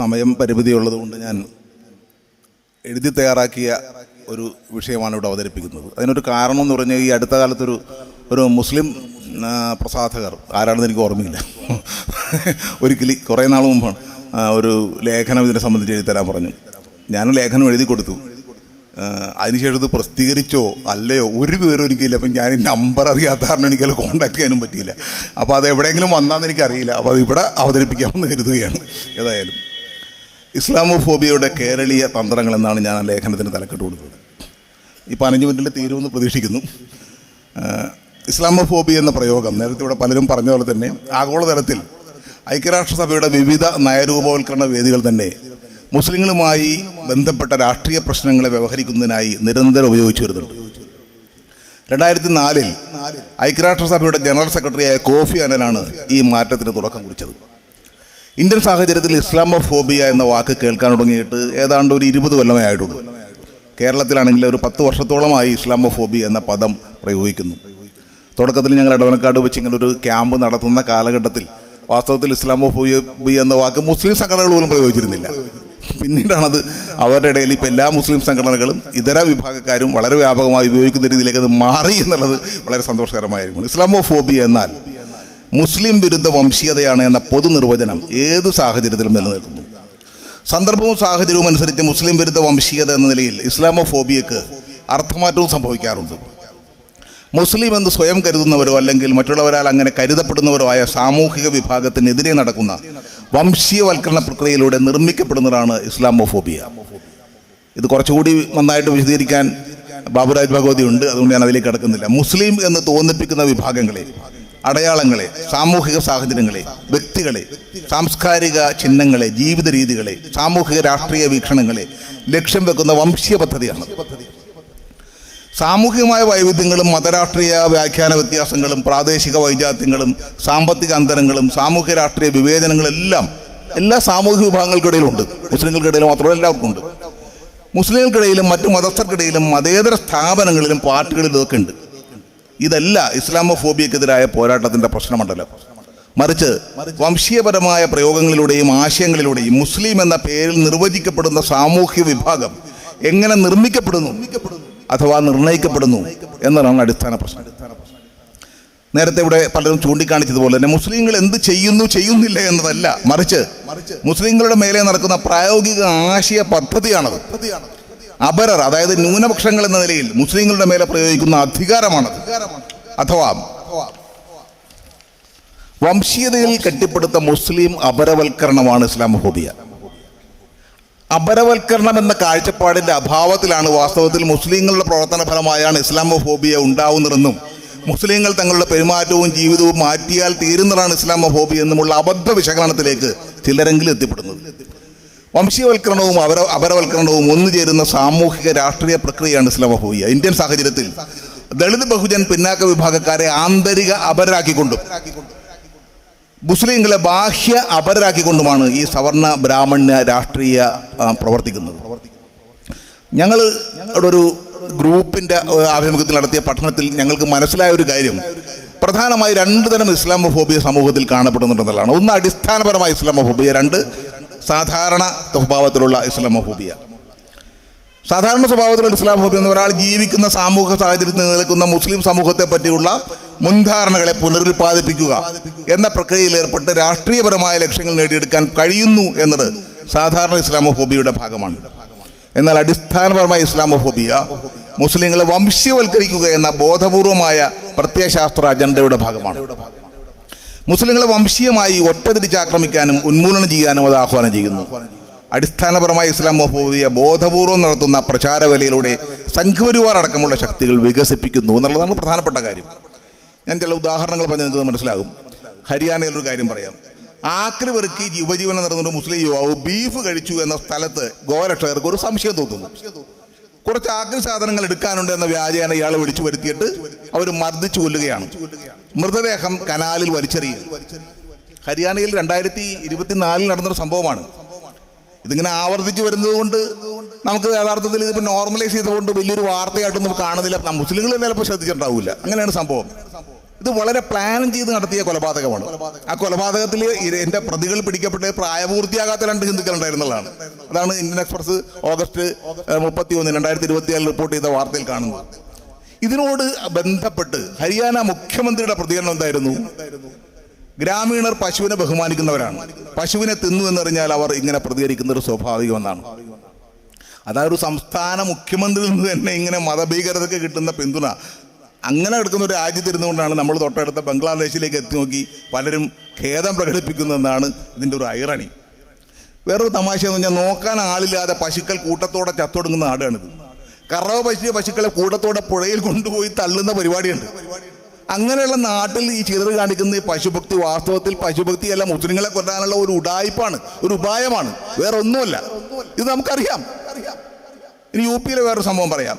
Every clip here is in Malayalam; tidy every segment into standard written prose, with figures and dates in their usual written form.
സമയം പരിമിതിയുള്ളതുകൊണ്ട് ഞാൻ എഴുതി തയ്യാറാക്കിയ ഒരു വിഷയമാണ് ഇവിടെ അവതരിപ്പിക്കുന്നത്. അതിനൊരു കാരണം എന്ന് പറഞ്ഞാൽ ഈ അടുത്ത കാലത്തൊരു മുസ്ലിം പ്രസാധകർ, ആരാണെന്ന് എനിക്ക് ഓർമ്മയില്ല, ഒരിക്കൽ കുറേ നാൾ മുമ്പാണ് ഒരു ലേഖനം ഇതിനെ സംബന്ധിച്ച് എഴുതി തരാൻ പറഞ്ഞു. ഞാൻ ലേഖനം എഴുതി കൊടുത്തു. അതിനുശേഷം ഇത് പ്രസിദ്ധീകരിച്ചോ അല്ലയോ ഒരു വിവരം എനിക്കില്ല. അപ്പം ഞാൻ നമ്പർ അറിയാത്ത കാരണം എനിക്കത് കോൺടാക്ട് ചെയ്യാനും പറ്റിയില്ല. അപ്പോൾ അത് എവിടെയെങ്കിലും വന്നാന്ന് എനിക്കറിയില്ല. അപ്പോൾ അത് ഇവിടെ അവതരിപ്പിക്കാമെന്ന് കരുതുകയാണ്. ഏതായാലും ഇസ്ലാമോഫോബിയയുടെ കേരളീയ തന്ത്രങ്ങൾ എന്നാണ് ഞാൻ ആ ലേഖനത്തിന് തലക്കെട്ട് കൊടുത്തത്. ഈ 15 മിനിറ്റിൽ തീരുമെന്ന് പ്രതീക്ഷിക്കുന്നു. ഇസ്ലാമോഫോബിയ എന്ന പ്രയോഗം നേരത്തെ ഇവിടെ പലരും പറഞ്ഞ പോലെ തന്നെ ആഗോളതലത്തിൽ ഐക്യരാഷ്ട്രസഭയുടെ വിവിധ നയരൂപവൽക്കരണ വേദികൾ തന്നെ മുസ്ലിങ്ങളുമായി ബന്ധപ്പെട്ട രാഷ്ട്രീയ പ്രശ്നങ്ങളെ വ്യവഹരിക്കുന്നതിനായി നിരന്തരം ഉപയോഗിച്ചു വരുന്നുണ്ട്. 2004 ഐക്യരാഷ്ട്രസഭയുടെ ജനറൽ സെക്രട്ടറിയായ കോഫി അനനാണ് ഈ മാറ്റത്തിന് തുടക്കം കുറിച്ചത്. ഇന്ത്യൻ സാഹചര്യത്തിൽ ഇസ്ലാമോഫോബിയ എന്ന വാക്ക് കേൾക്കാൻ തുടങ്ങിയിട്ട് ഏതാണ്ട് ഒരു 20 കൊല്ലമേ ആയിട്ടുള്ളൂ. കേരളത്തിലാണെങ്കിൽ ഒരു 10 വർഷത്തോളമായി ഇസ്ലാമോഫോബിയ എന്ന പദം പ്രയോഗിക്കുന്നു. തുടക്കത്തിൽ ഞങ്ങൾ എടവനക്കാട് വെച്ച് ഇങ്ങനെ ഒരു ക്യാമ്പ് നടത്തുന്ന കാലഘട്ടത്തിൽ വാസ്തവത്തിൽ ഇസ്ലാമോഫോബിയ എന്ന വാക്ക് മുസ്ലിം സംഘടനകൾ പോലും പ്രയോഗിച്ചിരുന്നില്ല. പിന്നീടാണത് അവരുടെ ഇടയിൽ ഇപ്പോൾ എല്ലാ മുസ്ലിം സംഘടനകളും ഇതര വിഭാഗക്കാരും വളരെ വ്യാപകമായി ഉപയോഗിക്കുന്ന രീതിയിലേക്ക് അത് മാറി എന്നുള്ളത് വളരെ സന്തോഷകരമായിരുന്നു. ഇസ്ലാമോഫോബിയ എന്നാൽ മുസ്ലിം വിരുദ്ധ വംശീയതയാണ് എന്ന പൊതു നിർവചനം ഏത് സാഹചര്യത്തിലും നിലനിൽക്കുന്നു. സന്ദർഭവും സാഹചര്യവും അനുസരിച്ച് മുസ്ലിം വിരുദ്ധ വംശീയത എന്ന നിലയിൽ ഇസ്ലാമോഫോബിയക്ക് അർത്ഥമാറ്റവും സംഭവിക്കാറുണ്ട്. മുസ്ലിം എന്ന് സ്വയം കരുതുന്നവരോ അല്ലെങ്കിൽ മറ്റുള്ളവരാൽ അങ്ങനെ കരുതപ്പെടുന്നവരോ ആയ സാമൂഹിക വിഭാഗത്തിനെതിരെ നടക്കുന്ന വംശീയവൽക്കരണ പ്രക്രിയയിലൂടെ നിർമ്മിക്കപ്പെടുന്നതാണ് ഇസ്ലാമോഫോബിയ. ഇത് കുറച്ചുകൂടി നന്നായിട്ട് വിശദീകരിക്കാൻ ബാബുരാജ് ഭഗവതി ഉണ്ട്, അതുകൊണ്ട് ഞാൻ അതിലേക്ക് കടക്കുന്നില്ല. മുസ്ലിം എന്ന് തോന്നിപ്പിക്കുന്ന വിഭാഗങ്ങളെ, അടയാളങ്ങളെ, സാമൂഹിക സാഹചര്യങ്ങളെ, വ്യക്തികളെ, സാംസ്കാരിക ചിഹ്നങ്ങളെ, ജീവിത രീതികളെ, സാമൂഹിക രാഷ്ട്രീയ വീക്ഷണങ്ങളെ ലക്ഷ്യം വെക്കുന്ന വംശീയ പദ്ധതിയാണ്. സാമൂഹികമായ വൈവിധ്യങ്ങളും മതരാഷ്ട്രീയ വ്യാഖ്യാന വ്യത്യാസങ്ങളും പ്രാദേശിക വൈജാത്യങ്ങളും സാമ്പത്തിക അന്തരങ്ങളും സാമൂഹ്യ രാഷ്ട്രീയ വിവേചനങ്ങളെല്ലാം എല്ലാ സാമൂഹിക വിഭാഗങ്ങൾക്കിടയിലുണ്ട്. മുസ്ലിങ്ങൾക്കിടയിലും മാത്രമല്ല എല്ലാവർക്കും ഉണ്ട്. മുസ്ലിങ്ങൾക്കിടയിലും മറ്റു മതസ്ഥർക്കിടയിലും മതേതര സ്ഥാപനങ്ങളിലും പാർട്ടികളിലും ഇതൊക്കെ ഉണ്ട്. ഇതല്ല ഇസ്ലാമോഫോബിയക്കെതിരായ പോരാട്ടത്തിൻ്റെ പ്രശ്നമണ്ടല്ലോ. മറിച്ച് വംശീയപരമായ പ്രയോഗങ്ങളിലൂടെയും ആശയങ്ങളിലൂടെയും മുസ്ലിം എന്ന പേരിൽ നിർവചിക്കപ്പെടുന്ന സാമൂഹ്യ വിഭാഗം എങ്ങനെ നിർമ്മിക്കപ്പെടുന്നു അഥവാ നിർണയിക്കപ്പെടുന്നു എന്നതാണ് അടിസ്ഥാന പ്രശ്നം. നേരത്തെ ഇവിടെ പലരും ചൂണ്ടിക്കാണിച്ചതുപോലെ തന്നെ മുസ്ലിങ്ങൾ എന്ത് ചെയ്യുന്നില്ല എന്നതല്ല, മറിച്ച് മുസ്ലിങ്ങളുടെ മേലെ നടക്കുന്ന പ്രായോഗിക ആശയ പദ്ധതിയാണത്. അപരർ, അതായത് ന്യൂനപക്ഷങ്ങൾ എന്ന നിലയിൽ മുസ്ലിങ്ങളുടെ മേലെ പ്രയോഗിക്കുന്ന അധികാരമാണത്. അഥവാ വംശീയതയിൽ കെട്ടിപ്പടുത്ത മുസ്ലിം അപരവൽക്കരണമാണ് ഇസ്ലാമോഫോബിയ. അപരവൽക്കരണം എന്ന കാഴ്ചപ്പാടിൻ്റെ അഭാവത്തിലാണ് വാസ്തവത്തിൽ മുസ്ലിങ്ങളുടെ പ്രവർത്തന ഫലമായാണ് ഇസ്ലാമോഫോബിയ ഉണ്ടാവുന്നതെന്നും മുസ്ലിങ്ങൾ തങ്ങളുടെ പെരുമാറ്റവും ജീവിതവും മാറ്റിയാൽ തീരുന്നതാണ് ഇസ്ലാമോഫോബിയ എന്നുമുള്ള അബദ്ധ വിശകലനത്തിലേക്ക് ചിലരെങ്കിലും എത്തിപ്പെടുന്നത്. വംശീയവൽക്കരണവും അപരവൽക്കരണവും ഒന്നുചേരുന്ന സാമൂഹിക രാഷ്ട്രീയ പ്രക്രിയയാണ് ഇസ്ലാമോഫോബിയ. ഇന്ത്യൻ സാഹചര്യത്തിൽ ദളിത് ബഹുജൻ പിന്നാക്ക വിഭാഗക്കാരെ ആന്തരിക അപരരാക്കിക്കൊണ്ടും മുസ്ലിങ്ങളെ ബാഹ്യ അപരരാക്കിക്കൊണ്ടുമാണ് ഈ സവർണ ബ്രാഹ്മണ്യ രാഷ്ട്രീയ പ്രവർത്തിക്കുന്നത്. ഞങ്ങൾ അവിടെ ഒരു ഗ്രൂപ്പിൻ്റെ ആഭിമുഖ്യത്തിൽ നടത്തിയ പഠനത്തിൽ ഞങ്ങൾക്ക് മനസ്സിലായ ഒരു കാര്യം, പ്രധാനമായി 2 തരം ഇസ്ലാമോഫോബിയ സമൂഹത്തിൽ കാണപ്പെടുന്നുണ്ടെന്നുള്ളതാണ്. ഒന്ന് അടിസ്ഥാനപരമായ ഇസ്ലാമോഫോബിയ, 2 സാധാരണ സ്വഭാവത്തിലുള്ള ഇസ്ലാമോഫോബിയ. സാധാരണ സ്വഭാവത്തിലുള്ള ഇസ്ലാമോഫോബിയ എന്ന് ഒരാൾ ജീവിക്കുന്ന സാമൂഹിക സാഹചര്യത്തിൽ നിലനിൽക്കുന്ന മുസ്ലിം സമൂഹത്തെ പറ്റിയുള്ള മുൻധാരണകളെ പുനരുൽപ്പാദിപ്പിക്കുക എന്ന പ്രക്രിയയിൽ ഏർപ്പെട്ട് രാഷ്ട്രീയപരമായ ലക്ഷ്യങ്ങൾ നേടിയെടുക്കാൻ കഴിയുന്നു എന്നത് സാധാരണ ഇസ്ലാമോഫോബിയയുടെ ഭാഗമാണ്. എന്നാൽ അടിസ്ഥാനപരമായ ഇസ്ലാമോഫോബിയ മുസ്ലിങ്ങളെ വംശീയവൽക്കരിക്കുക എന്ന ബോധപൂർവമായ പ്രത്യയശാസ്ത്ര അജണ്ടയുടെ ഭാഗമാണ്. മുസ്ലിങ്ങളെ വംശീയമായി ഒറ്റതിരിച്ചാക്രമിക്കാനും ഉന്മൂലനം ചെയ്യാനും അത് ആഹ്വാനം ചെയ്യുന്നു. അടിസ്ഥാനപരമായ ഇസ്ലാമോഫോബിയ ബോധപൂർവം നടത്തുന്ന പ്രചാരവേലയിലൂടെ സംഘപരിവാർ അടക്കമുള്ള ശക്തികൾ വികസിപ്പിക്കുന്നു എന്നുള്ളതാണ് പ്രധാനപ്പെട്ട കാര്യം. ഞാൻ ചില ഉദാഹരണങ്ങൾ പറഞ്ഞ് നിങ്ങൾക്ക് മനസ്സിലാകും. ഹരിയാനയിലൊരു കാര്യം പറയാം. ആക്രി വെറുക്കി ഉപജീവനം നടത്തുന്ന മുസ്ലിം യുവാവ് ബീഫ് കഴിച്ചു എന്ന സ്ഥലത്ത് ഗോരക്ഷകർക്ക് ഒരു സംശയം തോന്നുന്നു. കുറച്ച് ആക്രി സാധനങ്ങൾ എടുക്കാനുണ്ട് എന്ന വ്യാജേന ഇയാളെ വിളിച്ചു വരുത്തിയിട്ട് അവർ മർദ്ദിച്ചു കൊല്ലുകയാണ്. മൃതദേഹം കനാലിൽ വലിച്ചെറിയും. ഹരിയാനയിൽ 2024 നടന്നൊരു സംഭവമാണ്. ഇതിങ്ങനെ ആവർത്തിച്ച് വരുന്നത് കൊണ്ട് നമുക്ക് യഥാർത്ഥത്തിൽ ഇതിപ്പോൾ നോർമലൈസ് ചെയ്തുകൊണ്ട് വലിയൊരു വാർത്തയായിട്ടൊന്നും കാണുന്നില്ല. മുസ്ലിങ്ങൾ ചിലപ്പോൾ ശ്രദ്ധിച്ചിട്ടുണ്ടാവില്ല. അങ്ങനെയാണ് സംഭവം. ഇത് വളരെ പ്ലാൻ ചെയ്ത് നടത്തിയ കൊലപാതകമാണ്. ആ കൊലപാതകത്തിൽ എൻ്റെ പ്രതികൾ പിടിക്കപ്പെട്ട് പ്രായപൂർത്തിയാകാത്ത 2 ഹിന്ദുക്കൾ ഉണ്ടായിരുന്നതാണ്. അതാണ് ഇന്ത്യൻ എക്സ്പ്രസ് ഓഗസ്റ്റ് 31, 2024 റിപ്പോർട്ട് ചെയ്ത വാർത്തയിൽ കാണുന്നത്. ഇതിനോട് ബന്ധപ്പെട്ട് ഹരിയാന മുഖ്യമന്ത്രിയുടെ പ്രതികരണം എന്തായിരുന്നു? ഗ്രാമീണർ പശുവിനെ ബഹുമാനിക്കുന്നവരാണ്, പശുവിനെ തിന്നു എന്നറിഞ്ഞാൽ അവർ ഇങ്ങനെ പ്രതികരിക്കുന്നത് സ്വാഭാവികമെന്നാണ്. അതായത് ഒരു സംസ്ഥാന മുഖ്യമന്ത്രിയിൽ നിന്ന് തന്നെ ഇങ്ങനെ മതഭീകരതയ്ക്ക് കിട്ടുന്ന പിന്തുണ അങ്ങനെ എടുക്കുന്ന ഒരു രാജ്യത്തിരുന്നുകൊണ്ടാണ് നമ്മൾ തൊട്ടടുത്ത ബംഗ്ലാദേശിലേക്ക് എത്തി നോക്കി പലരും ഖേദം പ്രകടിപ്പിക്കുന്നതെന്നാണ് ഇതിൻ്റെ ഒരു ഐറണി. വേറൊരു തമാശ എന്ന് പറഞ്ഞാൽ, നോക്കാൻ ആളില്ലാതെ പശുക്കൾ കൂട്ടത്തോടെ ചത്തൊടുങ്ങുന്ന നാടാണിത്. കറവ പശുക്കളെ കൂട്ടത്തോടെ പുഴയിൽ കൊണ്ടുപോയി തള്ളുന്ന പരിപാടിയുണ്ട്. അങ്ങനെയുള്ള നാട്ടിൽ ഈ ചിതറ് കാണിക്കുന്ന ഈ പശുഭക്തി വാസ്തവത്തിൽ പശുഭക്തിയല്ല, മുസ്ലിങ്ങളെ കൊല്ലാനുള്ള ഒരു ഉഡായിപ്പാണ്, ഒരു ഉപായമാണ്, വേറെ ഒന്നുമല്ല. ഇത് നമുക്കറിയാം. ഇനി യു പിയിലെ വേറൊരു സംഭവം പറയാം.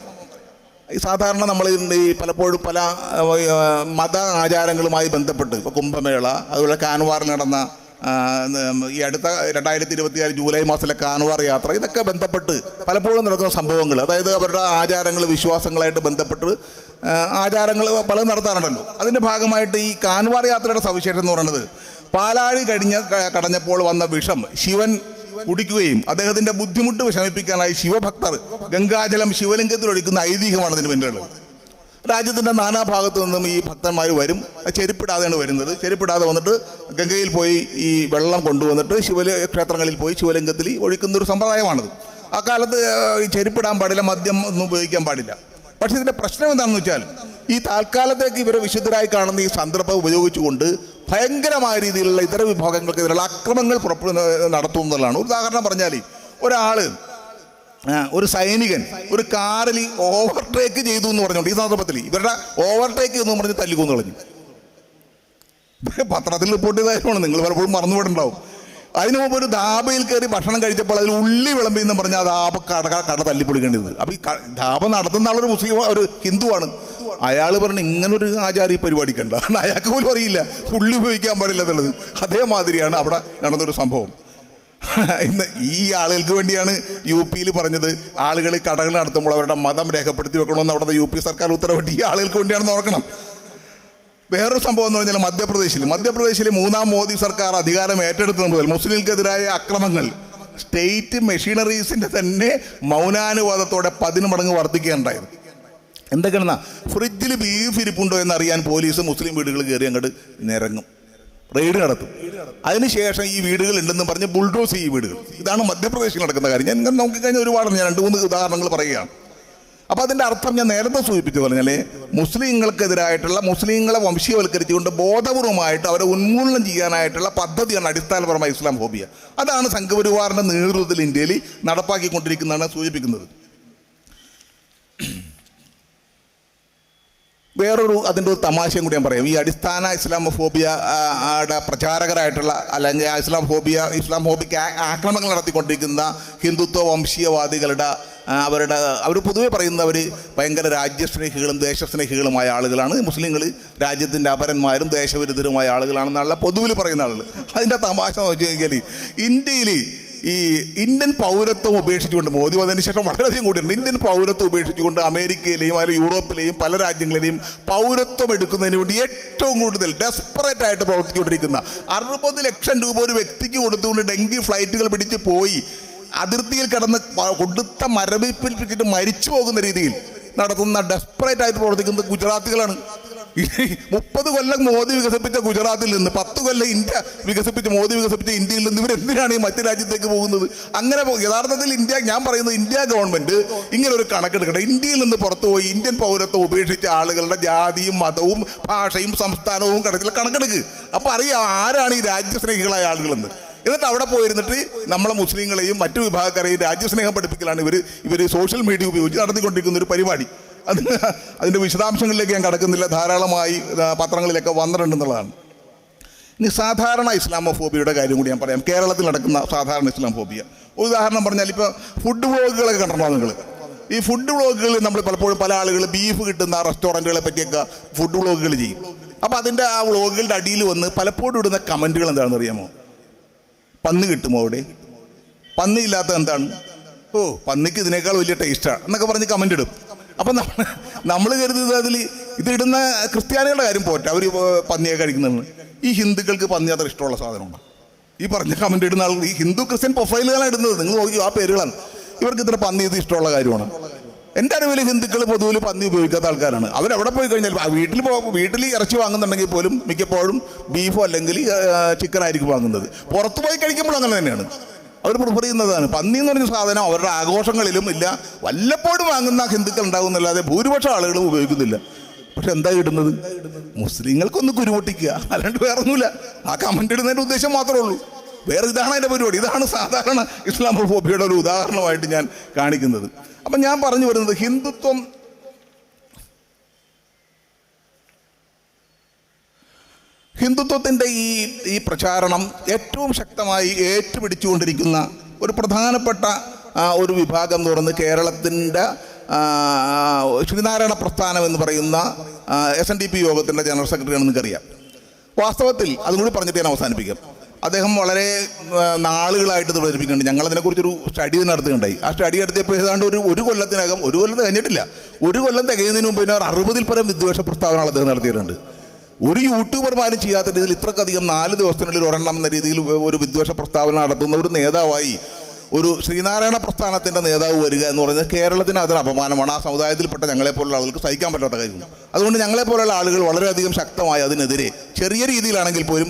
ഈ സാധാരണ നമ്മൾ ഈ പലപ്പോഴും പല മത ആചാരങ്ങളുമായി ബന്ധപ്പെട്ട് ഇപ്പോൾ കുംഭമേള, അതുപോലെ കാൻവാറിൽ നടന്ന ഈ അടുത്ത 2024 ജൂലൈ മാസത്തിലെ കാൻവാർ യാത്ര, ഇതൊക്കെ ബന്ധപ്പെട്ട് പലപ്പോഴും നടക്കുന്ന സംഭവങ്ങൾ, അതായത് അവരുടെ ആചാരങ്ങൾ വിശ്വാസങ്ങളായിട്ട് ബന്ധപ്പെട്ട് ആചാരങ്ങൾ പലതും നടത്താറുണ്ടല്ലോ. അതിൻ്റെ ഭാഗമായിട്ട് ഈ കാൻവാർ യാത്രയുടെ സവിശേഷത എന്ന് പറയുന്നത്, പാലാഴി കടഞ്ഞപ്പോൾ വന്ന വിഷം ശിവൻ കുടിക്കുകയും അദ്ദേഹത്തിൻ്റെ ബുദ്ധിമുട്ട് ശമിപ്പിക്കാനായി ശിവഭക്തർ ഗംഗാജലം ശിവലിംഗത്തിൽ ഒഴിക്കുന്ന ഐതിഹ്യമാണ് ഇതിന് പിന്നിലുള്ളത്. രാജ്യത്തിൻ്റെ നാനാഭാഗത്തു നിന്നും ഈ ഭക്തന്മാർ വരും, ചെരുപ്പിടാതെയാണ് വരുന്നത്. ചെരുപ്പിടാതെ വന്നിട്ട് ഗംഗയിൽ പോയി ഈ വെള്ളം കൊണ്ടുവന്നിട്ട് ക്ഷേത്രങ്ങളിൽ പോയി ശിവലിംഗത്തിൽ ഒഴിക്കുന്നൊരു സമ്പ്രദായമാണിത്. ആ കാലത്ത് ഈ ചെരുപ്പിടാൻ പാടില്ല, മദ്യം ഒന്നും ഉപയോഗിക്കാൻ പാടില്ല. പക്ഷേ ഇതിൻ്റെ പ്രശ്നം എന്താണെന്ന് വെച്ചാൽ, ഈ താൽക്കാലത്തേക്ക് ഇവരെ വിശുദ്ധരായി കാണുന്ന ഈ സന്ദർഭം ഉപയോഗിച്ചുകൊണ്ട് ഭയങ്കരമായ രീതിയിലുള്ള ഇതര വിഭാഗങ്ങൾക്കെതിരെയുള്ള അക്രമങ്ങൾ നടത്തുന്നതാണ്. ഒരു ഉദാഹരണം പറഞ്ഞാൽ, ഒരു സൈനികൻ ഒരു കാറിൽ ഓവർടേക്ക് ചെയ്തു എന്ന് പറഞ്ഞുകൊണ്ട് ഈ സന്ദർഭത്തിൽ ഇവരുടെ ഓവർടേക്ക് എന്ന് പറഞ്ഞ് തല്ലിക്കൊന്നു കളഞ്ഞു. പത്രത്തിൽ റിപ്പോർട്ട് ചെയ്തതാണ്, നിങ്ങൾ പലപ്പോഴും മറന്നുപോയിട്ടുണ്ടാവും. അതിനു മുമ്പ് ഒരു ധാബയിൽ കയറി ഭക്ഷണം കഴിച്ചപ്പോൾ അതിൽ ഉള്ളി വിളമ്പി എന്ന് പറഞ്ഞാൽ ആ ധാബ കട തല്ലിപ്പൊളിക്കേണ്ടത്. അപ്പം ഈ ധാബ നടത്തുന്ന ആളൊരു മുസ്ലിം, ഒരു ഹിന്ദുവാണ്. അയാൾ പറഞ്ഞു ഇങ്ങനൊരു ആചാരം ഈ പരിപാടിക്കണ്ട, അയാൾക്ക് പോലും അറിയില്ല ഉള്ളി ഉപയോഗിക്കാൻ പാടില്ല എന്നുള്ളത്. അതേമാതിരിയാണ് അവിടെ നടന്നൊരു സംഭവം. ഇന്ന് ഈ ആളുകൾക്ക് വേണ്ടിയാണ് യു പിയിൽ പറഞ്ഞത് ആളുകൾ കടകൾ നടത്തുമ്പോൾ അവരുടെ മതം രേഖപ്പെടുത്തി വെക്കണമെന്ന് അവിടുത്തെ യു പി സർക്കാർ ഉത്തരവിട്ട് ഈ ആളുകൾക്ക് വേണ്ടിയാണെന്ന് ഓർക്കണം. വേറൊരു സംഭവം എന്ന് പറഞ്ഞാൽ മധ്യപ്രദേശിൽ 3ാം മോദി സർക്കാർ അധികാരം ഏറ്റെടുത്തത് മുതൽ മുസ്ലിംകെതിരായ അക്രമങ്ങൾ സ്റ്റേറ്റ് മെഷീനറീസിൻ്റെ തന്നെ മൗനാനുവാദത്തോടെ 10 മടങ്ങ് വർദ്ധിക്കുകയുണ്ടായത്. എന്തൊക്കെയാണെന്നാ, ഫ്രിഡ്ജിൽ ബീഫ് ഇരിപ്പുണ്ടോ എന്നറിയാൻ പോലീസ് മുസ്ലിം വീടുകൾ കയറി അങ്ങോട്ട് നിരങ്ങും, റെയ്ഡ് നടത്തും. അതിനുശേഷം ഈ വീടുകൾ ഉണ്ടെന്ന് പറഞ്ഞ് ബുൾഡോസ് ഈ വീടുകൾ. ഇതാണ് മധ്യപ്രദേശിൽ നടക്കുന്ന കാര്യം. ഞാൻ ഇങ്ങനെ നോക്കിക്കഴിഞ്ഞാൽ ഒരുപാട്, ഞാൻ 2-3 ഉദാഹരണങ്ങൾ പറയുകയാണ്. അപ്പോൾ അതിൻ്റെ അർത്ഥം ഞാൻ നേരത്തെ സൂചിപ്പിച്ചു പറഞ്ഞാൽ, മുസ്ലിങ്ങൾക്കെതിരായിട്ടുള്ള, മുസ്ലിങ്ങളെ വംശീയവൽക്കരിച്ചുകൊണ്ട് ബോധപൂർവമായിട്ട് അവരെ ഉന്മൂലനം ചെയ്യാനായിട്ടുള്ള പദ്ധതിയാണ് അടിസ്ഥാനപരമായ ഇസ്ലാം ഫോബിയ. അതാണ് സംഘപരിവാറിൻ്റെ നേതൃത്വത്തിൽ ഇന്ത്യയിൽ നടപ്പാക്കിക്കൊണ്ടിരിക്കുന്നതാണ് സൂചിപ്പിക്കുന്നത്. വേറൊരു അതിൻ്റെ ഒരു തമാശയും കൂടി ഞാൻ പറയാം. ഈ അടിസ്ഥാന ഇസ്ലാമോഫോബിയയുടെ പ്രചാരകരായിട്ടുള്ള, അല്ലെങ്കിൽ ഇസ്ലാമോഫോബിക് ആക്രമണങ്ങൾ നടത്തിക്കൊണ്ടിരിക്കുന്ന ഹിന്ദുത്വ വംശീയവാദികളുടെ അവർ പൊതുവെ പറയുന്നവർ ഭയങ്കര രാജ്യസ്നേഹികളും ദേശസ്നേഹികളുമായ ആളുകളാണ്. മുസ്ലിങ്ങൾ രാജ്യത്തിൻ്റെ അപരന്മാരും ദേശവിരുദ്ധരുമായ ആളുകളാണെന്നുള്ള പൊതുവിൽ പറയുന്ന ആളുകൾ. അതിൻ്റെ തമാശ നോക്കി കഴിഞ്ഞാൽ, ഇന്ത്യയിൽ ഈ ഇന്ത്യൻ പൗരത്വം ഉപേക്ഷിച്ചുകൊണ്ട്, മോദി വന്നതിന് ശേഷം വളരെയധികം കൂടിയുണ്ട്, ഇന്ത്യൻ പൗരത്വം ഉപേക്ഷിച്ചുകൊണ്ട് അമേരിക്കയിലെയും അല്ലെങ്കിൽ യൂറോപ്പിലെയും പല രാജ്യങ്ങളിലെയും പൗരത്വം എടുക്കുന്നതിന് വേണ്ടി ഏറ്റവും കൂടുതൽ ഡെസ്പറേറ്റ് ആയിട്ട് പ്രവർത്തിച്ചുകൊണ്ടിരിക്കുന്ന 60 ലക്ഷം രൂപ ഒരു വ്യക്തിക്ക് കൊടുത്തുകൊണ്ട് ഡെങ്കി ഫ്ലൈറ്റുകൾ പിടിച്ച് പോയി അതിർത്തിയിൽ കിടന്ന് കൊടുത്ത മരവിപ്പിച്ചിട്ട് മരിച്ചു പോകുന്ന രീതിയിൽ നടത്തുന്ന ഡെസ്പറേറ്റ് ആയിട്ട് പ്രവർത്തിക്കുന്നത് ഗുജറാത്തികളാണ്. 30 കൊല്ലം മോദി വികസിപ്പിച്ച ഗുജറാത്തിൽ നിന്ന് 10 കൊല്ലം മോദി വികസിപ്പിച്ച ഇന്ത്യയിൽ നിന്ന് ഇവരെന്തിനാണ് ഈ മറ്റു രാജ്യത്തേക്ക് പോകുന്നത്? അങ്ങനെ യഥാർത്ഥത്തിൽ ഞാൻ പറയുന്നത് ഇന്ത്യ ഗവൺമെന്റ് ഇങ്ങനെ ഒരു കണക്കെടുക്കണം. ഇന്ത്യയിൽ നിന്ന് പുറത്തുപോയി ഇന്ത്യൻ പൗരത്വം ഉപേക്ഷിച്ച ആളുകളുടെ ജാതിയും മതവും ഭാഷയും സംസ്ഥാനവും കണക്കെടുക്കുക. അപ്പോൾ അറിയാം ആരാണ് ഈ രാജ്യസ്നേഹികളായ ആളുകളെന്ന്. എന്നിട്ട് അവിടെ പോയിരുന്നിട്ട് നമ്മളെ മുസ്ലിങ്ങളെയും മറ്റു വിഭാഗക്കാരെയും രാജ്യസ്നേഹം പഠിപ്പിക്കലാണ് ഇവർ സോഷ്യൽ മീഡിയ ഉപയോഗിച്ച് നടത്തിക്കൊണ്ടിരിക്കുന്ന ഒരു പരിപാടി. അതിൻ്റെ വിശദാംശങ്ങളിലേക്ക് ഞാൻ കടക്കുന്നില്ല, ധാരാളമായി പത്രങ്ങളിലൊക്കെ വന്നിട്ടുണ്ടെന്നുള്ളതാണ്. ഇനി സാധാരണ ഇസ്ലാമോഫോബിയയുടെ കാര്യം കൂടി ഞാൻ പറയാം. കേരളത്തിൽ നടക്കുന്ന സാധാരണ ഇസ്ലാമോഫോബിയ ഉദാഹരണം പറഞ്ഞാൽ, ഇപ്പോൾ ഫുഡ് വ്ളോഗുകളൊക്കെ കണ്ടിട്ടുണ്ടോ നിങ്ങൾ? ഈ ഫുഡ് വ്ളോഗുകളിൽ നമ്മൾ പലപ്പോഴും പല ആളുകൾ ബീഫ് കിട്ടുന്ന റെസ്റ്റോറൻറ്റുകളെ പറ്റിയൊക്കെ ഫുഡ് വ്ളോഗുകൾ ചെയ്യും. അപ്പോൾ അതിൻ്റെ ആ വ്ളോഗുകളുടെ അടിയിൽ വന്ന് പലപ്പോഴും ഇടുന്ന കമൻറ്റുകൾ എന്താണെന്ന് അറിയാമോ? പന്നി കിട്ടുമോ അവിടെ? പന്നി ഇല്ലാത്ത എന്താണ്? പന്നിക്ക് ഇതിനേക്കാൾ വലിയ ടേസ്റ്റാണ് എന്നൊക്കെ പറഞ്ഞ് കമൻ്റ് ഇടും. അപ്പം നമ്മൾ കരുതുന്നത് അതിൽ ഇതിടുന്ന ക്രിസ്ത്യാനികളുടെ കാര്യം പോട്ടെ, അവർ പന്നിയെ കഴിക്കുന്നതാണ്. ഈ ഹിന്ദുക്കൾക്ക് പന്നി അത്ര ഇഷ്ടമുള്ള സാധനമാണ്. ഈ പറഞ്ഞ കമൻ്റ് ഇടുന്ന ആളുകൾ ഈ ഹിന്ദു ക്രിസ്ത്യൻ പ്രൊഫൈലുകളാണ് ഇടുന്നത്. നിങ്ങൾ നോക്കി ആ പേരുകളാണ്. ഇവർക്ക് ഇത്ര പന്നി ഇത് ഇഷ്ടമുള്ള കാര്യമാണ്. എൻ്റെ അറിവിൽ ഹിന്ദുക്കൾ പൊതുവിൽ പന്നി ഉപയോഗിക്കാത്ത ആൾക്കാരാണ്. അവരെവിടെ പോയി കഴിഞ്ഞാൽ വീട്ടിൽ ഇറച്ചി വാങ്ങുന്നുണ്ടെങ്കിൽ പോലും മിക്കപ്പോഴും ബീഫോ അല്ലെങ്കിൽ ചിക്കൻ ആയിരിക്കും വാങ്ങുന്നത്. പുറത്ത് പോയി കഴിക്കുമ്പോൾ അങ്ങനെ തന്നെയാണ് അവർ പ്രിഫർ ചെയ്യുന്നതാണ്. പന്നി എന്ന് പറഞ്ഞ സാധനം അവരുടെ ആഘോഷങ്ങളിലും ഇല്ല, വല്ലപ്പോഴും വാങ്ങുന്ന ഹിന്ദുക്കൾ ഉണ്ടാകുന്നല്ലാതെ ഭൂരിപക്ഷം ആളുകളും ഉപയോഗിക്കുന്നില്ല. പക്ഷെ എന്താ ഇടുന്നത്? മുസ്ലിങ്ങൾക്കൊന്ന് കുരുപൊട്ടിക്കുക, അല്ലാണ്ട് വേറെ ഒന്നുമില്ല. ആ കമൻ്റ് ഇടുന്നതിൻ്റെ ഉദ്ദേശം മാത്രമേ ഉള്ളൂ. വേറെ ഇതാണ് അതിൻ്റെ പരിപാടി. ഇതാണ് സാധാരണ ഇസ്ലാമോഫോബിയയുടെ ഒരു ഉദാഹരണമായിട്ട് ഞാൻ കാണിക്കുന്നത്. അപ്പം ഞാൻ പറഞ്ഞു വരുന്നത്, ഹിന്ദുത്വത്തിൻ്റെ ഈ പ്രചാരണം ഏറ്റവും ശക്തമായി ഏറ്റുപിടിച്ചുകൊണ്ടിരിക്കുന്ന ഒരു പ്രധാനപ്പെട്ട ഒരു വിഭാഗം എന്ന് പറയുന്നത് കേരളത്തിൻ്റെ ശ്രീനാരായണ പ്രസ്ഥാനം എന്ന് പറയുന്ന SNDP യോഗത്തിൻ്റെ ജനറൽ സെക്രട്ടറിയാണെന്ന് നിങ്ങൾക്കറിയാം. വാസ്തവത്തിൽ അതും കൂടി പറഞ്ഞിട്ട് ഞാൻ അവസാനിപ്പിക്കാം. അദ്ദേഹം വളരെ നാളുകളായിട്ട് പ്രചരിപ്പിക്കുന്നുണ്ട്. ഞങ്ങളതിനെക്കുറിച്ചൊരു സ്റ്റഡി നടത്തുകയുണ്ടായി. ആ സ്റ്റഡി നടത്തിയപ്പോൾ ഏതാണ്ട് ഒരു കൊല്ലത്തിനകം, ഒരു കൊല്ലം കഴിഞ്ഞിട്ടില്ല, ഒരു കൊല്ലം തികയുന്നതിന് മുമ്പ് 60-ൽ പരം വിദ്വേഷ പ്രസ്താവനകൾ അദ്ദേഹം നടത്തിയിട്ടുണ്ട്. ഒരു യൂട്യൂബർമാരും ചെയ്യാത്ത രീതിയിൽ ഇത്രക്കധികം 4 ദിവസത്തിനുള്ളിൽ ഒരെണ്ണം എന്ന രീതിയിൽ ഒരു വിദ്വേഷ പ്രസ്താവന നടത്തുന്ന ഒരു നേതാവായി ഒരു ശ്രീനാരായണ പ്രസ്ഥാനത്തിൻ്റെ നേതാവ് വരിക എന്ന് പറയുന്നത് കേരളത്തിന് അതൊരു അപമാനമാണ്. ആ സമുദായത്തിൽപ്പെട്ട ഞങ്ങളെപ്പോലുള്ള ആളുകൾക്ക് സഹിക്കാൻ പറ്റാത്ത കാര്യമാണ്. അതുകൊണ്ട് ഞങ്ങളെപ്പോലുള്ള ആളുകൾ വളരെയധികം ശക്തമായി അതിനെതിരെ ചെറിയ രീതിയിലാണെങ്കിൽ പോലും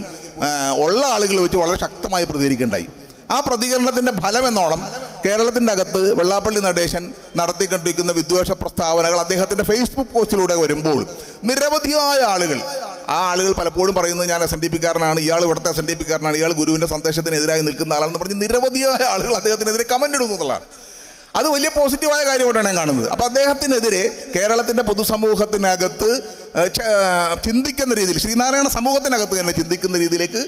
ഉള്ള ആളുകൾ വെച്ച് വളരെ ശക്തമായി പ്രതികരിക്കേണ്ടായി. ആ പ്രതികരണത്തിൻ്റെ ഫലമെന്നോണം കേരളത്തിൻ്റെ അകത്ത് വെള്ളാപ്പള്ളി നടേശൻ നടത്തിക്കൊണ്ടിരിക്കുന്ന വിദ്വേഷ പ്രസ്താവനകൾ അദ്ദേഹത്തിൻ്റെ ഫേസ്ബുക്ക് പോസ്റ്റിലൂടെ വരുമ്പോൾ നിരവധിയായ ആളുകൾ, ആ ആളുകൾ പലപ്പോഴും പറയുന്നത് ഞാൻ SNDP-കാരനാണ്, ഇയാൾ ഇവിടുത്തെ SNDP-കാരനാണ്, ഇയാൾ ഗുരുവിൻ്റെ സന്ദേശത്തിനെതിരായി നിൽക്കുന്ന ആളാണെന്ന് പറഞ്ഞ് നിരവധിയായ ആളുകൾ അദ്ദേഹത്തിനെതിരെ കമൻ്റ് ഇടുന്നു എന്നുള്ളതാണ്. അത് വലിയ പോസിറ്റീവായ കാര്യമായിട്ടാണ് ഞാൻ കാണുന്നത്. അപ്പോൾ അദ്ദേഹത്തിനെതിരെ കേരളത്തിൻ്റെ പൊതുസമൂഹത്തിനകത്ത് ചിന്തിക്കുന്ന രീതിയിൽ, ശ്രീനാരായണ സമൂഹത്തിനകത്ത് തന്നെ ചിന്തിക്കുന്ന രീതിയിലേക്ക്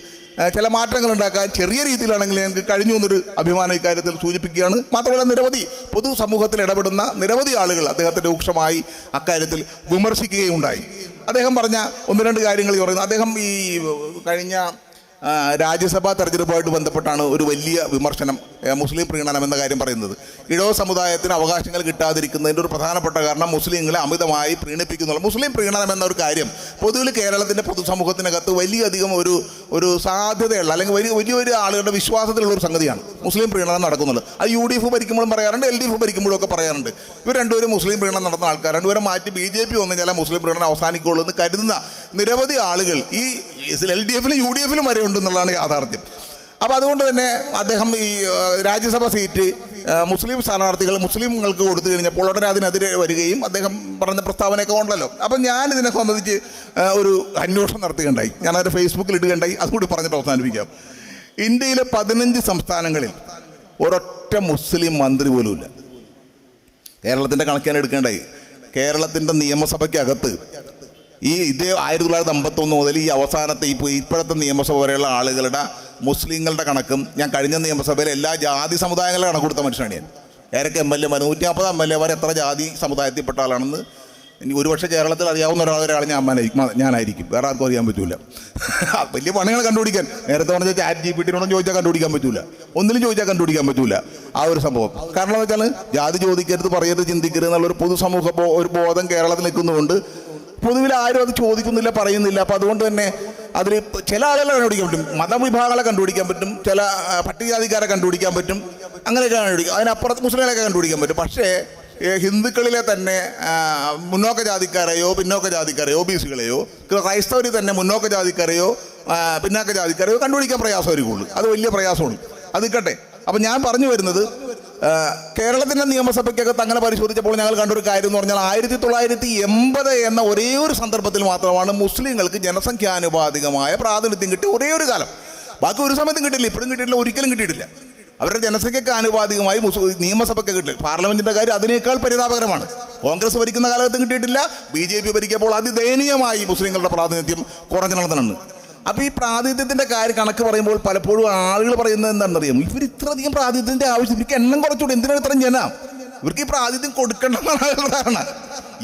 ചില മാറ്റങ്ങൾ ഉണ്ടാക്കാൻ ചെറിയ രീതിയിലാണെങ്കിൽ ഞങ്ങൾക്ക് കഴിഞ്ഞു എന്നൊരു അഭിമാനം ഇക്കാര്യത്തിൽ സൂചിപ്പിക്കുകയാണ്. മാത്രമല്ല നിരവധി പൊതുസമൂഹത്തിൽ ഇടപെടുന്ന നിരവധി ആളുകൾ അദ്ദേഹത്തെ രൂക്ഷമായി അക്കാര്യത്തിൽ വിമർശിക്കുകയുണ്ടായി. അദ്ദേഹം പറഞ്ഞ 1-2 കാര്യങ്ങൾ പറയുന്നത്, അദ്ദേഹം ഈ കഴിഞ്ഞ രാജ്യസഭാ തെരഞ്ഞെടുപ്പുമായിട്ട് ബന്ധപ്പെട്ടാണ് ഒരു വലിയ വിമർശനം മുസ്ലിം പ്രീണനം എന്ന കാര്യം പറയുന്നത്. ഇടവ സമുദായത്തിന് അവകാശങ്ങൾ കിട്ടാതിരിക്കുന്നതിൻ്റെ ഒരു പ്രധാനപ്പെട്ട കാരണം മുസ്ലിങ്ങളെ അമിതമായി പ്രീണിപ്പിക്കുന്നുള്ള മുസ്ലിം പ്രീണനം എന്ന ഒരു കാര്യം പൊതുവിൽ കേരളത്തിൻ്റെ പൊതുസമൂഹത്തിനകത്ത് വലിയധികം ഒരു സാധ്യതയുള്ള അല്ലെങ്കിൽ വലിയൊരു ആളുകളുടെ വിശ്വാസത്തിലുള്ള ഒരു സംഗതിയാണ് മുസ്ലിം പ്രീണനം നടക്കുന്നുള്ളത്. അത് UDF ഭരിക്കുമ്പോഴും പറയാറുണ്ട്, LDF ഭരിക്കുമ്പോഴും ഒക്കെ പറയാറുണ്ട്. ഇവർ രണ്ടുപേരും മുസ്ലിം പ്രീണനം നടത്തുന്ന ആൾക്കാർ, രണ്ടുപേരും മാറ്റി BJP വന്നു കഴിഞ്ഞാൽ മുസ്ലിം പ്രീണനം അവസാനിക്കുള്ളൂ എന്ന് കരുതുന്ന നിരവധി ആളുകൾ ഈ LDF-ലും UDF-ലും വരെ ഉണ്ടെന്നുള്ളതാണ് യാഥാർത്ഥ്യം. അപ്പോൾ അതുകൊണ്ട് തന്നെ അദ്ദേഹം ഈ രാജ്യസഭ സീറ്റ് മുസ്ലിം സ്ഥാനാർത്ഥികൾ മുസ്ലിങ്ങൾക്ക് കൊടുത്തു കഴിഞ്ഞപ്പോൾ ഉടനെ അതിനെതിരെ വരികയും അദ്ദേഹം പറഞ്ഞ പ്രസ്താവനയൊക്കെ ഉണ്ടല്ലോ. അപ്പം ഞാനിതിനെ സംബന്ധിച്ച് ഒരു അന്വേഷണം നടത്തുകയുണ്ടായി. ഞാനത് ഫേസ്ബുക്കിൽ ഇടുകയുണ്ടായി. അതുകൂടി പറഞ്ഞിട്ട് അവസാനിപ്പിക്കാം. ഇന്ത്യയിലെ 15 സംസ്ഥാനങ്ങളിൽ ഒരൊറ്റ മുസ്ലിം മന്ത്രി പോലുമില്ല. കേരളത്തിൻ്റെ കണക്കാണ് എടുക്കേണ്ടായി. കേരളത്തിൻ്റെ നിയമസഭയ്ക്കകത്ത് ഇതേ 1951 മുതൽ ഈ അവസാനത്തെ ഇപ്പോഴത്തെ നിയമസഭ വരെയുള്ള ആളുകളുടെ മുസ്ലിങ്ങളുടെ കണക്കും ഞാൻ കഴിഞ്ഞ നിയമസഭയിൽ എല്ലാ ജാതി സമുദായങ്ങളുടെ കണക്ക് കൊടുത്ത മനുഷ്യനാണ് ഞാൻ. ഏതൊക്കെ MLA 150 MLA വരെ എത്ര ജാതി സമുദായത്തിൽപ്പെട്ട ആളാണെന്ന് ഇനി ഒരുപക്ഷെ കേരളത്തിൽ അറിയാവുന്ന ഒരാളെ ഞാനായിരിക്കും, വേറെ ആർക്കും അറിയാൻ പറ്റൂല. വലിയ പണികൾ കണ്ടുപിടിക്കാൻ നേരത്തെ പറഞ്ഞ ChatGPT-നോടും ചോദിച്ചാൽ കണ്ടുപിടിക്കാൻ പറ്റൂല, ഒന്നിലും ചോദിച്ചാൽ കണ്ടുപിടിക്കാൻ പറ്റൂല ആ ഒരു സംഭവം. കാരണം എന്ന് വെച്ചാൽ ജാതി ചോദിക്കരുത്, പറയരുത്, ചിന്തിക്കരുത് എന്നുള്ളൊരു പൊതുസമൂഹ ഒരു ബോധം കേരളത്തിൽ നിൽക്കുന്നതുകൊണ്ട് പൊതുവിൽ ആരും അത് ചോദിക്കുന്നില്ല, പറയുന്നില്ല. അപ്പോൾ അതുകൊണ്ട് തന്നെ അതിൽ ചില ആളുകളെ കണ്ടുപിടിക്കാൻ പറ്റും, മതവിഭാഗങ്ങളെ കണ്ടുപിടിക്കാൻ പറ്റും, ചില പട്ടികജാതിക്കാരെ കണ്ടുപിടിക്കാൻ പറ്റും, അങ്ങനെയൊക്കെ കണ്ടുപിടിക്കും. അതിനപ്പുറത്ത് മുസ്ലിങ്ങളെയൊക്കെ കണ്ടുപിടിക്കാൻ പറ്റും. പക്ഷേ ഹിന്ദുക്കളിലെ തന്നെ മുന്നോക്ക ജാതിക്കാരെയോ പിന്നോക്ക ജാതിക്കാരെയോ OBC-കളെയോ ക്രൈസ്തവർ തന്നെ മുന്നോക്ക ജാതിക്കാരെയോ പിന്നാക്ക ജാതിക്കാരെയോ കണ്ടുപിടിക്കാൻ പ്രയാസമായിരിക്കുള്ളൂ. അത് വലിയ പ്രയാസമാണ്. അത് നിൽക്കട്ടെ. അപ്പം ഞാൻ പറഞ്ഞു വരുന്നത്, കേരളത്തിൻ്റെ നിയമസഭയ്ക്കകത്ത് അങ്ങനെ പരിശോധിച്ചപ്പോൾ ഞങ്ങൾ കണ്ടൊരു കാര്യം എന്ന് പറഞ്ഞാൽ 1980 എന്ന ഒരേ ഒരു സന്ദർഭത്തിൽ മാത്രമാണ് മുസ്ലിങ്ങൾക്ക് ജനസംഖ്യാനുപാതികമായ പ്രാതിനിധ്യം കിട്ടിയ ഒരേ ഒരു കാലം. ബാക്കി ഒരു സമയത്തും കിട്ടില്ല, ഇപ്പോഴും കിട്ടിയിട്ടില്ല, ഒരിക്കലും കിട്ടിയിട്ടില്ല. അവരുടെ ജനസംഖ്യയ്ക്ക് ആനുപാതികമായി നിയമസഭയ്ക്ക് കിട്ടില്ല. പാർലമെൻറ്റിൻ്റെ കാര്യം അതിനേക്കാൾ പരിതാപകരമാണ്. കോൺഗ്രസ് ഭരിക്കുന്ന കാലത്ത് കിട്ടിയിട്ടില്ല. BJP ഭരിക്കുമ്പോൾ അതിദയനീയമായി മുസ്ലിങ്ങളുടെ പ്രാതിനിധ്യം കുറഞ്ഞു നടത്തുന്നുണ്ട്. അപ്പോൾ ഈ പ്രാതിനിധ്യത്തിൻ്റെ കണക്ക് പറയുമ്പോൾ പലപ്പോഴും ആളുകൾ പറയുന്നത് എന്താണെന്നറിയാം, ഇവർ ഇത്രയധികം പ്രാതിനിധ്യത്തിൻ്റെ ആവശ്യം, ഇവർക്ക് എണ്ണം കുറച്ചുകൂടി, എന്തിനാണ് ഇത്രയും ജനം, ഇവർക്ക് ഈ പ്രാതിനിധ്യം കൊടുക്കേണ്ടെന്നാണ് അവരുടെ ധാരണ.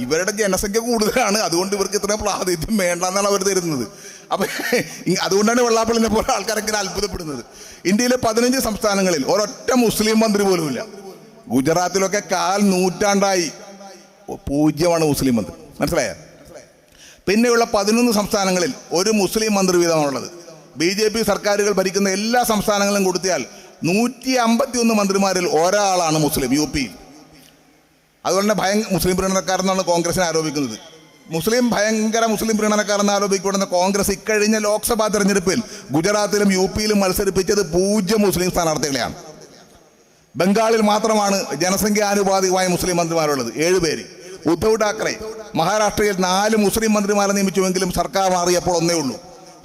ഇവരുടെ ജനസംഖ്യ കൂടുതലാണ്, അതുകൊണ്ട് ഇവർക്ക് ഇത്രയും പ്രാതിനിധ്യം വേണ്ടെന്നാണ് അവർ തരുന്നത്. അപ്പം അതുകൊണ്ടാണ് വെള്ളാപ്പള്ളിനെ പോലെ ആൾക്കാരൊക്കെ അത്ഭുതപ്പെടുന്നത്. ഇന്ത്യയിലെ 15 സംസ്ഥാനങ്ങളിൽ ഒരൊറ്റ മുസ്ലിം മന്ത്രി പോലുമില്ല. ഗുജറാത്തിലൊക്കെ 1/4 നൂറ്റാണ്ടായി 0 മുസ്ലിം മന്ത്രി. മനസ്സിലായോ? പിന്നെയുള്ള 11 സംസ്ഥാനങ്ങളിൽ ഒരു മുസ്ലിം മന്ത്രി വീതമാണുള്ളത്. BJP സർക്കാരുകൾ ഭരിക്കുന്ന എല്ലാ സംസ്ഥാനങ്ങളും കൊടുത്തിയാൽ 151 മന്ത്രിമാരിൽ ഒരാളാണ് മുസ്ലിം UP. അതുകൊണ്ട് തന്നെ മുസ്ലിം പ്രീണനക്കാരെന്നാണ് കോൺഗ്രസിനെ ആരോപിക്കുന്നത്. ഭയങ്കര മുസ്ലിം പ്രീണനക്കാരെന്ന് ആരോപിക്കപ്പെടുന്ന കോൺഗ്രസ് ഇക്കഴിഞ്ഞ ലോക്സഭാ തെരഞ്ഞെടുപ്പിൽ ഗുജറാത്തിലും UP യിലും മത്സരിപ്പിച്ചത് 0 മുസ്ലിം സ്ഥാനാർത്ഥികളെയാണ്. ബംഗാളിൽ മാത്രമാണ് ജനസംഖ്യാനുപാതികമായ മുസ്ലിം മന്ത്രിമാരുള്ളത്, 7 പേര്. ഉദ്ധവ് ഠാക്കറെ മഹാരാഷ്ട്രയിൽ 4 മുസ്ലിം മന്ത്രിമാരെ നിയമിച്ചുവെങ്കിലും സർക്കാർ മാറിയപ്പോൾ ഒന്നേ ഉള്ളൂ.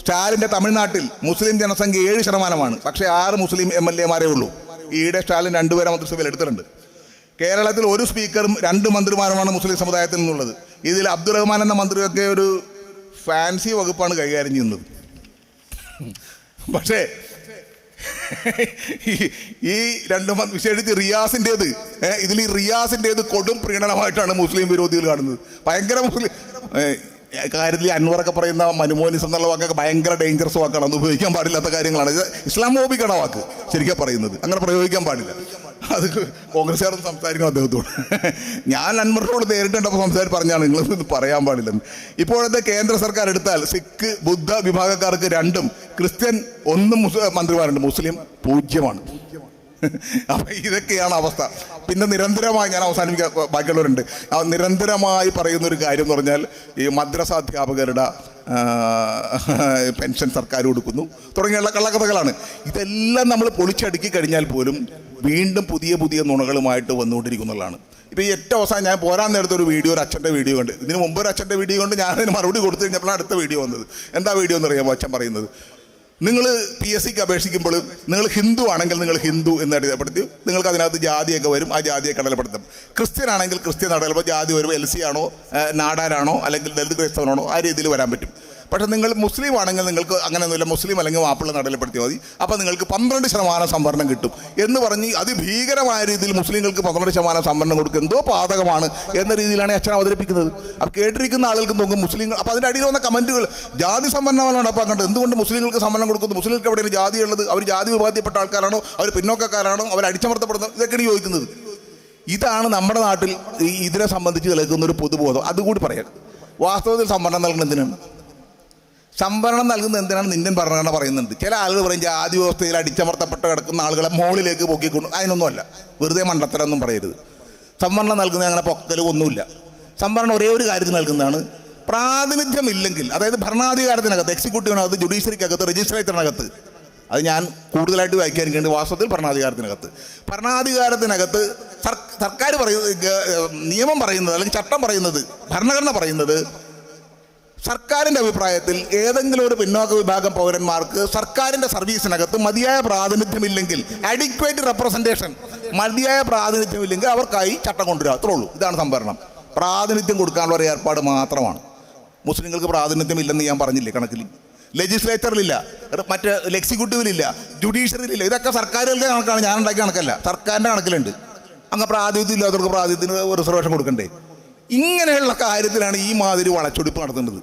സ്റ്റാലിൻ്റെ തമിഴ്നാട്ടിൽ മുസ്ലിം ജനസംഖ്യ 7%, പക്ഷേ 6 മുസ്ലിം MLA ഉള്ളൂ. ഈയിടെ സ്റ്റാലിൻ 2 പേരെ മന്ത്രിസഭയിൽ എടുത്തിട്ടുണ്ട്. കേരളത്തിൽ 1 സ്പീക്കറും 2 മന്ത്രിമാരുമാണ് മുസ്ലിം സമുദായത്തിൽ നിന്നുള്ളത്. ഇതിൽ അബ്ദുറഹ്മാൻ എന്ന മന്ത്രിയൊക്കെ ഒരു ഫാൻസി വകുപ്പാണ് കൈകാര്യം ചെയ്യുന്നത്. പക്ഷേ ഈ 2 വിശേഷിച്ച് റിയാസിൻ്റേത്, ഇതിൽ ഈ റിയാസിൻ്റേത് കൊടും പ്രീണനമായിട്ടാണ് മുസ്ലിം വിരോധികൾ കാണുന്നത്. ഭയങ്കര മുസ്ലിം കാര്യത്തിൽ അൻവറൊക്കെ പറയുന്ന മനുമോനിസം എന്നുള്ള വാക്കൊക്കെ ഭയങ്കര ഡേഞ്ചറസ് വാക്കാണ്, അത് ഉപയോഗിക്കാൻ പാടില്ലാത്ത കാര്യങ്ങളാണ്. ഇത് ഇസ്ലാമോബിക്കാണ് വാക്ക് ശരിക്കും പറയുന്നത്, അങ്ങനെ പ്രയോഗിക്കാൻ പാടില്ല. അത് കോൺഗ്രസ്സുകാരൊന്നും സംസാരിക്കണം അദ്ദേഹത്തോട്. ഞാൻ അൻവറിനോട് നേരിട്ട് കണ്ടപ്പോൾ പറഞ്ഞാണ് നിങ്ങളൊന്നും പറയാൻ പാടില്ലെന്ന്. ഇപ്പോഴത്തെ കേന്ദ്ര സർക്കാർ എടുത്താൽ സിഖ് ബുദ്ധ വിഭാഗക്കാർക്ക് 2ഉം, ക്രിസ്ത്യൻ 1 മന്ത്രിമാരുണ്ട്, മുസ്ലിം 0. അപ്പം ഇതൊക്കെയാണ് അവസ്ഥ. പിന്നെ നിരന്തരമായി ഞാൻ അവസാനിപ്പിക്കാൻ ബാക്കിയുള്ളവരുണ്ട്. നിരന്തരമായി പറയുന്നൊരു കാര്യം എന്ന് പറഞ്ഞാൽ ഈ മദ്രസാധ്യാപകരുടെ പെൻഷൻ സർക്കാർ കൊടുക്കുന്നു തുടങ്ങിയുള്ള കള്ളക്കഥകളാണ്. ഇതെല്ലാം നമ്മൾ പൊളിച്ചടുക്കി കഴിഞ്ഞാൽ പോലും വീണ്ടും പുതിയ പുതിയ നുണകളുമായിട്ട് വന്നുകൊണ്ടിരിക്കുന്നതാണ്. ഇപ്പോൾ ഈ ഏറ്റവും അവസാനം ഞാൻ പോരാൻ നേരത്തെ ഒരു അച്ഛൻ്റെ വീഡിയോ കണ്ട്, ഇതിന് മുമ്പ് ഒരു അച്ഛൻ്റെ വീഡിയോ കൊണ്ട് ഞാനതിന് മറുപടി കൊടുത്തു കഴിഞ്ഞപ്പോഴാണ് അടുത്ത വീഡിയോ വന്നത്. എന്താ വീഡിയോ എന്ന് അറിയാമോ? അച്ഛൻ പറയുന്നത്, നിങ്ങൾ PSCക്ക് അപേക്ഷിക്കുമ്പോൾ നിങ്ങൾ ഹിന്ദു ആണെങ്കിൽ നിങ്ങൾ ഹിന്ദു എന്ന് അടയാളപ്പെടുത്തി, നിങ്ങൾക്ക് അതിനകത്ത് ജാതിയൊക്കെ വരും, ആ ജാതിയെ അടയാളപ്പെടുത്തും. ക്രിസ്ത്യൻ ആണെങ്കിൽ ക്രിസ്ത്യൻ അടയാളപ്പെടും, ജാതി വരും, LC ആണോ നാടാരാണോ അല്ലെങ്കിൽ ദളിത് ക്രൈസ്തവനാണോ ആ രീതിയിൽ വരാൻ പറ്റും. പക്ഷേ നിങ്ങൾ മുസ്ലിം ആണെങ്കിൽ നിങ്ങൾക്ക് അങ്ങനെയൊന്നുമില്ല, മുസ്ലിം അല്ലെങ്കിൽ മാപ്പിള നടലപ്പെടുത്തിയാൽ മതി, അപ്പോൾ നിങ്ങൾക്ക് 12% സംവരണം കിട്ടും എന്ന് പറഞ്ഞ് അതിഭീകരമായ രീതിയിൽ മുസ്ലിങ്ങൾക്ക് 12% സംവരണം കൊടുക്കുക എന്തോ പാതകമാണ് എന്ന രീതിയിലാണ് അച്ഛൻ അവതരിപ്പിക്കുന്നത്. അപ്പോൾ കേട്ടിരിക്കുന്ന ആളുകൾക്ക് നോക്കും മുസ്ലിങ്ങൾ. അപ്പോൾ അതിൻ്റെ അടിയിൽ വന്ന കമൻറ്റുകൾ ജാതി സംവരണമാണ് നടപ്പാക്കേണ്ടത്, എന്തുകൊണ്ട് മുസ്ലിങ്ങൾക്ക് സംവരണം കൊടുക്കുന്നു, മുസ്ലിങ്ങൾക്ക് എവിടെയാണ് ജാതി ഉള്ളത്, അവർ ജാതി വിഭാഗത്തിൽപ്പെട്ട ആൾക്കാരാണോ, അവർ പിന്നോക്കക്കാരാണോ, അവർ അടിച്ചമർത്തപ്പെടുന്നത്, ഇതൊക്കെയാണ് ചോദിക്കുന്നത്. ഇതാണ് നമ്മുടെ നാട്ടിൽ ഇതിനെ സംബന്ധിച്ച് നിൽക്കുന്ന ഒരു പൊതുബോധം. അതുകൂടി പറയാം. വാസ്തവത്തിൽ സംവരണം നൽകുന്നത് എന്തിനാണ്? സംവരണം നൽകുന്നത് എന്തിനാണ് ഇന്ത്യൻ ഭരണഘടന പറയുന്നുണ്ട്. ചില ആളുകൾ പറയും ജാതി വ്യവസ്ഥയിൽ അടിച്ചമർത്തപ്പെട്ട് കിടക്കുന്ന ആളുകളെ മുകളിലേക്ക് പൊക്കിക്കൊണ്ട്, അതിനൊന്നുമല്ല, വെറുതെ മണ്ടത്തരമൊന്നും പറയരുത്. സംവരണം നൽകുന്നത് അങ്ങനെ പൊക്കലും ഒന്നുമില്ല. സംവരണം ഒരേ ഒരു കാര്യത്തിൽ നൽകുന്നതാണ്, പ്രാതിനിധ്യമില്ലെങ്കിൽ, അതായത് ഭരണാധികാരത്തിനകത്ത്, എക്സിക്യൂട്ടീവിനകത്ത്, ജുഡീഷ്യറിക്കകത്ത്, രജിസ്ട്രേച്ചറിനകത്ത്, അത് ഞാൻ കൂടുതലായിട്ട് വ്യാഖ്യാനിക്കേണ്ടത് വാസ്തവത്തിൽ ഭരണാധികാരത്തിനകത്ത് സർക്കാർ പറയുന്നത്, നിയമം പറയുന്നത് അല്ലെങ്കിൽ ചട്ടം പറയുന്നത്, ഭരണഘടന പറയുന്നത്, സർക്കാരിൻ്റെ അഭിപ്രായത്തിൽ ഏതെങ്കിലും ഒരു പിന്നോക്ക വിഭാഗം പൗരന്മാർക്ക് സർക്കാരിൻ്റെ സർവീസിനകത്ത് മതിയായ പ്രാതിനിധ്യമില്ലെങ്കിൽ, അഡിക്വേറ്റ് റെപ്രസെൻറ്റേഷൻ, മതിയായ പ്രാതിനിധ്യമില്ലെങ്കിൽ അവർക്കായി ചട്ടം കൊണ്ടുവരിക, അത്രേ ഉള്ളൂ. ഇതാണ് സംവരണം. പ്രാതിനിധ്യം കൊടുക്കാനുള്ള ഒരു ഏർപ്പാട് മാത്രമാണ്. മുസ്ലിങ്ങൾക്ക് പ്രാതിനിധ്യം ഇല്ലെന്ന് ഞാൻ പറഞ്ഞില്ലേ കണക്കിൽ. ലെജിസ്ലേച്ചറിലില്ല, മറ്റ് എക്സിക്യൂട്ടീവിലില്ല, ജുഡീഷ്യറിയിലില്ല. ഇതൊക്കെ സർക്കാരുകളുടെ കണക്കാണ്, ഞാൻ ഉണ്ടാക്കിയ കണക്കല്ല, സർക്കാരിൻ്റെ കണക്കിലുണ്ട്. അങ്ങ് പ്രാതിനിധ്യം ഇല്ലാത്തവർക്ക് പ്രാതിനിധ്യത്തിന് റിസർവേഷൻ കൊടുക്കണ്ടേ? ഇങ്ങനെയുള്ള കാര്യത്തിലാണ് ഈ മാതിരി വളച്ചൊടിപ്പ് നടത്തുന്നത്.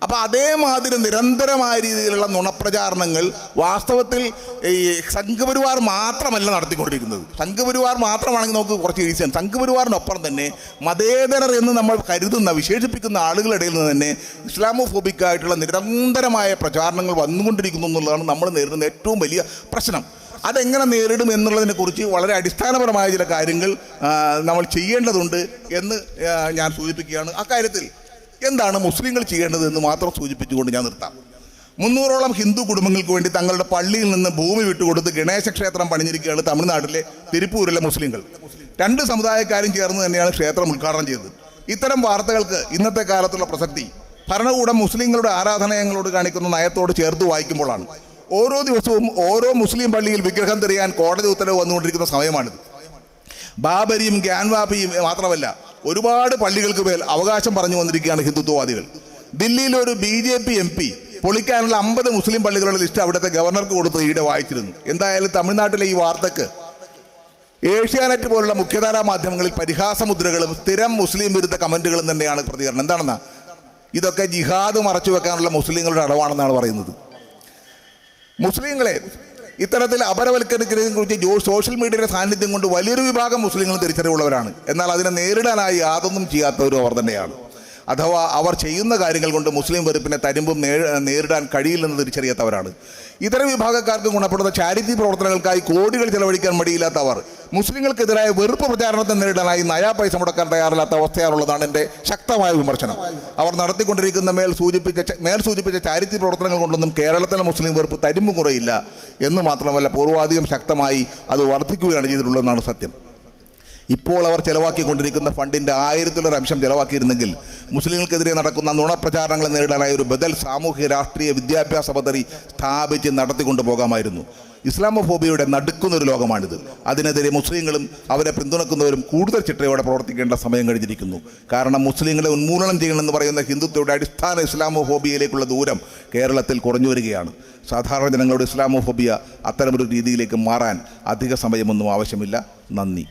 അപ്പോൾ അതേമാതിരി നിരന്തരമായ രീതിയിലുള്ള നുണപ്രചാരണങ്ങൾ വാസ്തവത്തിൽ ഈ സംഘപരിവാർ മാത്രമല്ല നടത്തിക്കൊണ്ടിരിക്കുന്നത്. സംഘപരിവാർ മാത്രമാണെങ്കിൽ നമുക്ക് കുറച്ച് ഈസിയാണ്. സംഘപരിവാറിനൊപ്പം തന്നെ മതേതരർ എന്ന് നമ്മൾ കരുതുന്ന വിശേഷിപ്പിക്കുന്ന ആളുകളിടയിൽ നിന്ന് തന്നെ ഇസ്ലാമോഫോബിക്കായിട്ടുള്ള നിരന്തരമായ പ്രചാരണങ്ങൾ വന്നുകൊണ്ടിരിക്കുന്നു എന്നുള്ളതാണ് നമ്മൾ നേരിടുന്ന ഏറ്റവും വലിയ പ്രശ്നം. അതെങ്ങനെ നേരിടും എന്നുള്ളതിനെക്കുറിച്ച് വളരെ അടിസ്ഥാനപരമായ ചില കാര്യങ്ങൾ നമ്മൾ ചെയ്യേണ്ടതുണ്ട് എന്ന് ഞാൻ സൂചിപ്പിക്കുകയാണ്. അക്കാര്യത്തിൽ എന്താണ് മുസ്ലിങ്ങൾ ചെയ്യേണ്ടത് എന്ന് മാത്രം സൂചിപ്പിച്ചുകൊണ്ട് ഞാൻ നിർത്താം. 300ഓളം ഹിന്ദു കുടുംബങ്ങൾക്ക് വേണ്ടി തങ്ങളുടെ പള്ളിയിൽ നിന്ന് ഭൂമി വിട്ടുകൊടുത്ത് ഗണേശ ക്ഷേത്രം പണിഞ്ഞിരിക്കുകയാണ് തമിഴ്നാട്ടിലെ തിരുപ്പൂരിലെ മുസ്ലിങ്ങൾ. 2 സമുദായക്കാരും ചേർന്ന് തന്നെയാണ് ക്ഷേത്രം ഉദ്ഘാടനം ചെയ്തത്. ഇത്തരം വാർത്തകൾക്ക് ഇന്നത്തെ കാലത്തുള്ള പ്രസക്തി ഭരണകൂടം മുസ്ലിങ്ങളുടെ ആരാധനയങ്ങളോട് കാണിക്കുന്ന നയത്തോട് ചേർത്ത് വായിക്കുമ്പോഴാണ്. ഓരോ ദിവസവും ഓരോ മുസ്ലിം പള്ളിയിൽ വിഗ്രഹം തെറിയാൻ കോടതി ഉത്തരവ് വന്നുകൊണ്ടിരിക്കുന്ന സമയമാണിത്. ബാബരിയും ഗ്യാൻവാപ്പിയും മാത്രമല്ല, ഒരുപാട് പള്ളികൾക്ക് മേൽ അവകാശം പറഞ്ഞു വന്നിരിക്കുകയാണ് ഹിന്ദുത്വവാദികൾ. ദില്ലിയിലെ ഒരു BJP MP പൊളിക്കാനുള്ള 50 മുസ്ലിം പള്ളികളുടെ ലിസ്റ്റ് അവിടുത്തെ ഗവർണർക്ക് കൊടുത്ത് ഈയിടെ വായിച്ചിരുന്നു. എന്തായാലും തമിഴ്നാട്ടിലെ ഈ വാർത്തക്ക് ഏഷ്യാനെറ്റ് പോലുള്ള മുഖ്യധാരാ മാധ്യമങ്ങളിൽ പരിഹാസമുദ്രകളും സ്ഥിരം മുസ്ലിം വിരുദ്ധ കമൻറ്റുകളും തന്നെയാണ് പ്രതികരണം. എന്താണെന്നാ, ഇതൊക്കെ ജിഹാദ് മറച്ചു വെക്കാനുള്ള മുസ്ലിങ്ങളുടെ അടവാണെന്നാണ് പറയുന്നത്. മുസ്ലിങ്ങളെ ഇത്തരത്തിൽ അപരവൽക്കരിക്കുന്നതിനെ കുറിച്ച് സോഷ്യൽ മീഡിയയുടെ സാന്നിധ്യം കൊണ്ട് വലിയൊരു വിഭാഗം മുസ്ലിങ്ങൾ തിരിച്ചറിവുള്ളവരാണ്. എന്നാൽ അതിനെ നേരിടാനായി യാതൊന്നും ചെയ്യാത്തവരും അവർ തന്നെയാണ്. അഥവാ അവർ ചെയ്യുന്ന കാര്യങ്ങൾ കൊണ്ട് മുസ്ലിം വെറുപ്പിനെ തരുമ്പും നേരിടാൻ കഴിയില്ലെന്ന് തിരിച്ചറിയാത്തവരാണ്. ഇത്തരം വിഭാഗക്കാർക്ക് ഗുണപ്പെടുന്ന ചാരിറ്റി പ്രവർത്തനങ്ങൾക്കായി കോടികൾ ചെലവഴിക്കാൻ മടിയില്ലാത്തവർ മുസ്ലിങ്ങൾക്കെതിരായ വെറുപ്പ് പ്രചാരണത്തെ നേരിടാനായി നയാ പൈസ മുടക്കാൻ തയ്യാറില്ലാത്ത അവസ്ഥയാണുള്ളതാണ് എൻ്റെ ശക്തമായ വിമർശനം. അവർ നടത്തിക്കൊണ്ടിരിക്കുന്ന മേൽ സൂചിപ്പിച്ച ചാരിറ്റി പ്രവർത്തനങ്ങൾ കൊണ്ടൊന്നും കേരളത്തിലെ മുസ്ലിം വെറുപ്പ് തരുമ്പും കുറയില്ല എന്ന് മാത്രമല്ല പൂർവാധികം ശക്തമായി അത് വർദ്ധിക്കുകയാണ് ചെയ്തിട്ടുള്ളതെന്നാണ് സത്യം. ഇപ്പോൾ അവർ ചെലവാക്കിക്കൊണ്ടിരിക്കുന്ന ഫണ്ടിൻ്റെ 1000-ലേറെ അംശം ചെലവാക്കിയിരുന്നെങ്കിൽ മുസ്ലിങ്ങൾക്കെതിരെ നടക്കുന്ന നുണപ്രചാരണങ്ങളെ നേരിടാനായി ഒരു ബദൽ സാമൂഹ്യ രാഷ്ട്രീയ വിദ്യാഭ്യാസ പദ്ധതി സ്ഥാപിച്ച് നടത്തിക്കൊണ്ടു പോകാമായിരുന്നു. ഇസ്ലാമോഫോബിയയുടെ നടുക്കുന്നൊരു ലോകമാണിത്. അതിനെതിരെ മുസ്ലിങ്ങളും അവരെ പിന്തുണക്കുന്നവരും കൂടുതൽ ചിട്ടയോടെ പ്രവർത്തിക്കേണ്ട സമയം കഴിഞ്ഞിരിക്കുന്നു. കാരണം മുസ്ലിങ്ങളെ ഉന്മൂലനം ചെയ്യണമെന്ന് പറയുന്ന ഹിന്ദുത്വയുടെ അടിസ്ഥാന ഇസ്ലാമോഫോബിയയിലേക്കുള്ള ദൂരം കേരളത്തിൽ കുറഞ്ഞു വരികയാണ്. സാധാരണ ജനങ്ങളുടെ ഇസ്ലാമോഫോബിയ അത്തരമൊരു രീതിയിലേക്ക് മാറാൻ അധിക സമയമൊന്നും ആവശ്യമില്ല. നന്ദി.